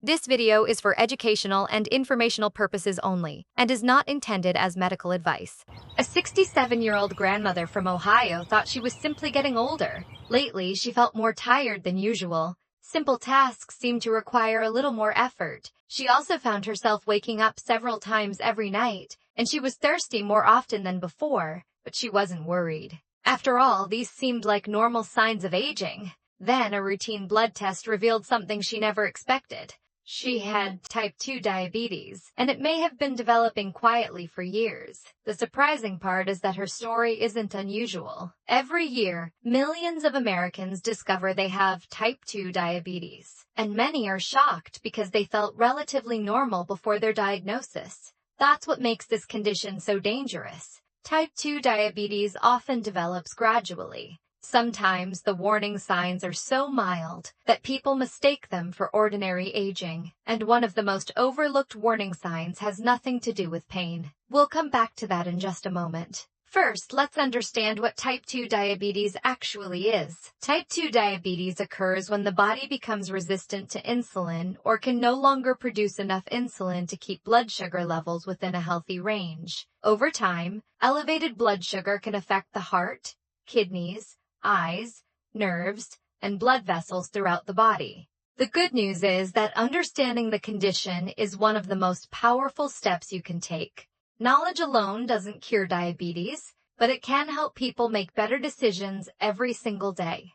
This video is for educational and informational purposes only and is not intended as medical advice. A 67-year-old grandmother from Ohio thought she was simply getting older. Lately, she felt more tired than usual. Simple tasks seemed to require a little more effort. She also found herself waking up several times every night, and she was thirsty more often than before, but she wasn't worried. After all, these seemed like normal signs of aging. Then a routine blood test revealed something she never expected. She had type 2 diabetes, and it may have been developing quietly for years. The surprising part is that her story isn't unusual. Every year, millions of Americans discover they have type 2 diabetes, and many are shocked because they felt relatively normal before their diagnosis. That's what makes this condition so dangerous. Type 2 diabetes often develops gradually. Sometimes the warning signs are so mild that people mistake them for ordinary aging, and one of the most overlooked warning signs has nothing to do with pain. We'll come back to that in just a moment. First, let's understand what type 2 diabetes actually is. Type 2 diabetes occurs when the body becomes resistant to insulin or can no longer produce enough insulin to keep blood sugar levels within a healthy range. Over time, elevated blood sugar can affect the heart, kidneys, eyes, nerves, and blood vessels throughout the body. The good news is that understanding the condition is one of the most powerful steps you can take. Knowledge alone doesn't cure diabetes, but it can help people make better decisions every single day.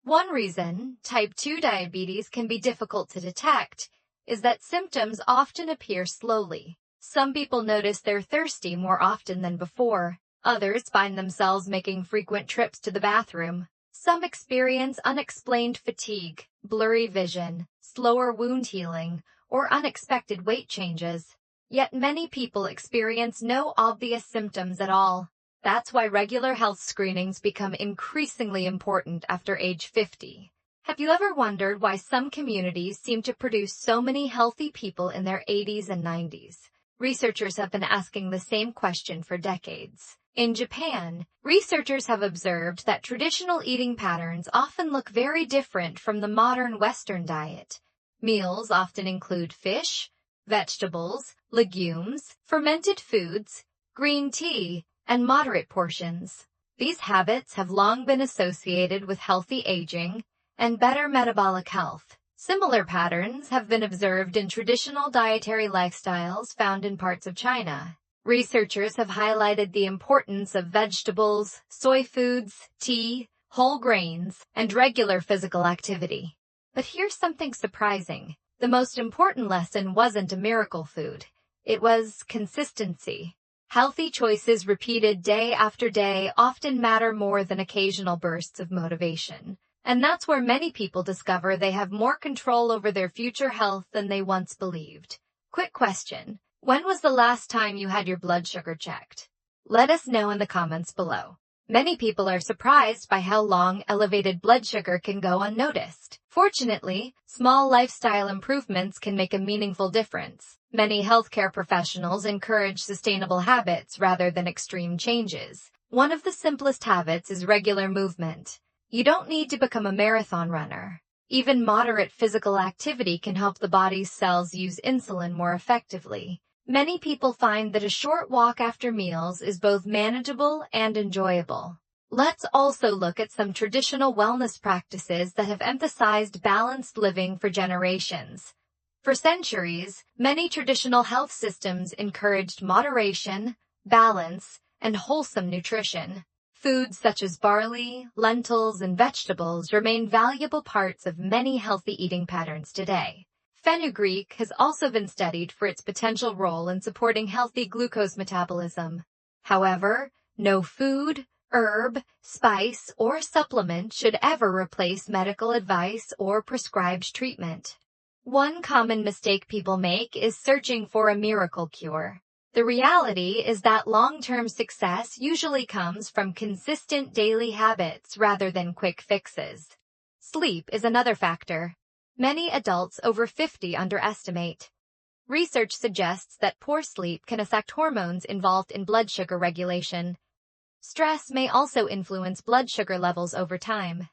One reason type 2 diabetes can be difficult to detect is that symptoms often appear slowly. Some people notice they're thirsty more often than before. Others find themselves making frequent trips to the bathroom. Some experience unexplained fatigue, blurry vision, slower wound healing, or unexpected weight changes. Yet many people experience no obvious symptoms at all. That's why regular health screenings become increasingly important after age 50. Have you ever wondered why some communities seem to produce so many healthy people in their 80s and 90s? Researchers have been asking the same question for decades. In Japan, researchers have observed that traditional eating patterns often look very different from the modern Western diet. Meals often include fish, vegetables, legumes, fermented foods, green tea, and moderate portions. These habits have long been associated with healthy aging and better metabolic health. Similar patterns have been observed in traditional dietary lifestyles found in parts of China. Researchers have highlighted the importance of vegetables, soy foods, tea, whole grains, and regular physical activity. But here's something surprising. The most important lesson wasn't a miracle food. It was consistency. Healthy choices repeated day after day often matter more than occasional bursts of motivation. And that's where many people discover they have more control over their future health than they once believed. Quick question. When was the last time you had your blood sugar checked? Let us know in the comments below. Many people are surprised by how long elevated blood sugar can go unnoticed. Fortunately, small lifestyle improvements can make a meaningful difference. Many healthcare professionals encourage sustainable habits rather than extreme changes. One of the simplest habits is regular movement. You don't need to become a marathon runner. Even moderate physical activity can help the body's cells use insulin more effectively. Many people find that a short walk after meals is both manageable and enjoyable. Let's also look at some traditional wellness practices that have emphasized balanced living for generations. For centuries, many traditional health systems encouraged moderation, balance, and wholesome nutrition. Foods such as barley, lentils, and vegetables remain valuable parts of many healthy eating patterns today. Fenugreek has also been studied for its potential role in supporting healthy glucose metabolism. However, no food, herb, spice, or supplement should ever replace medical advice or prescribed treatment. One common mistake people make is searching for a miracle cure. The reality is that long-term success usually comes from consistent daily habits rather than quick fixes. Sleep is another factor. Many adults over 50 underestimate. Research suggests that poor sleep can affect hormones involved in blood sugar regulation. Stress may also influence blood sugar levels over time.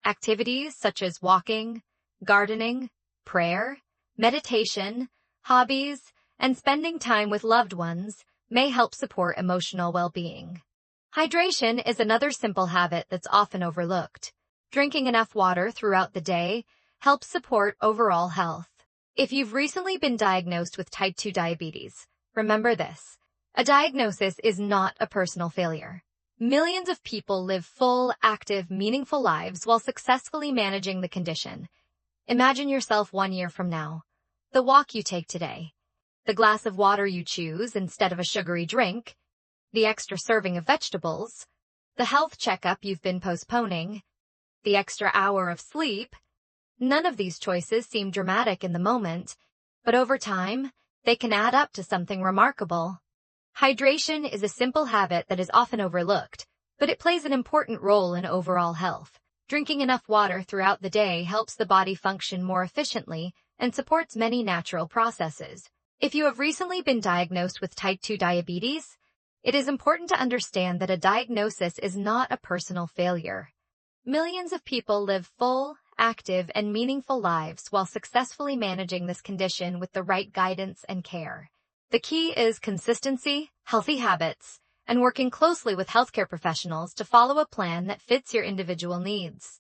Activities such as walking, gardening, prayer, Meditation, hobbies, and spending time with loved ones may help support emotional well-being. Hydration is another simple habit that's often overlooked. Drinking enough water throughout the day helps support overall health. If you've recently been diagnosed with type 2 diabetes, remember this: a diagnosis is not a personal failure. Millions of people live full, active, meaningful lives while successfully managing the condition. Imagine yourself 1 year from now. The walk you take today, the glass of water you choose instead of a sugary drink, the extra serving of vegetables, the health checkup you've been postponing, the extra hour of sleep. None of these choices seem dramatic in the moment, but over time, they can add up to something remarkable. Hydration is a simple habit that is often overlooked, but it plays an important role in overall health. Drinking enough water throughout the day helps the body function more efficiently and supports many natural processes. If you have recently been diagnosed with type 2 diabetes, it is important to understand that a diagnosis is not a personal failure. Millions of people live full, active, and meaningful lives while successfully managing this condition with the right guidance and care. The key is consistency, healthy habits, and working closely with healthcare professionals to follow a plan that fits your individual needs.